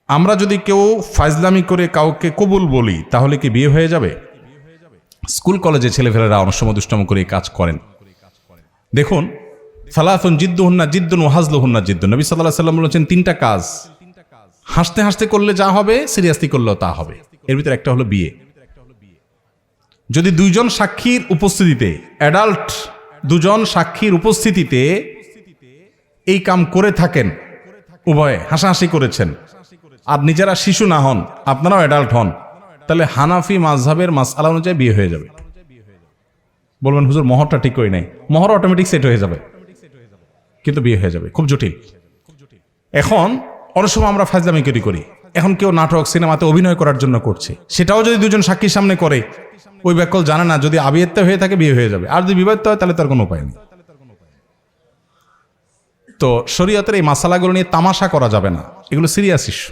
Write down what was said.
আমরা যদি কেউ ফাজলামি করে কাউকে কবুল বলি তাহলে কি বিয়ে হয়ে যাবে? স্কুল কলেজে ছেলেফেলেরা অনেক সময় দুষ্টাম করে এই কাজ করেন। দেখুন, সালাতুন জিদ্দুহুন্না জিদ্দুন ওয়া হাজলুহুন্না জিদ্দুন। নবী সাল্লাল্লাহু আলাইহি ওয়াসাল্লাম বলেছেন তিনটা কাজ হাসতে হাসতে করলে যা হবে সিরিয়াসলি করলেও তা হবে। এর ভিতরে একটা হলো বিয়ে। যদি দুইজন সাক্ষীর উপস্থিতিতে, অ্যাডাল্ট দুজন সাক্ষীর উপস্থিতিতে এই কাম করে থাকেন, উভয়ে হাসাহাসি করেছেন, আর নিজেরা শিশু না হন, আপনারাও অ্যাডাল্ট হন, তাহলে হানাফি মাযহাবের মাসআলা অনুযায়ী বিয়ে হয়ে যাবে। বলবেন হুজুর মহরটা ঠিক করি নাই। মহর অটোমেটিক সেট হয়ে যাবে, কিন্তু বিয়ে হয়ে যাবে। খুব জটিল। এখন অনেক সময় আমরা ফাজলামি করি। এখন কেউ নাটক সিনেমাতে অভিনয় করার জন্য করছে, সেটাও যদি দুজন সাক্ষীর সামনে করে, ওই ব্যাকল জানে না, যদি আবিয়াত্তা হয়ে থাকে বিয়ে হয়ে যাবে, আর যদি বিবাহিত হয় তাহলে তার কোনো উপায় নেই। তো শরীয়তের এই মাসালাগুলো নিয়ে তামাশা করা যাবে না, এগুলো সিরিয়াস ইস্যু।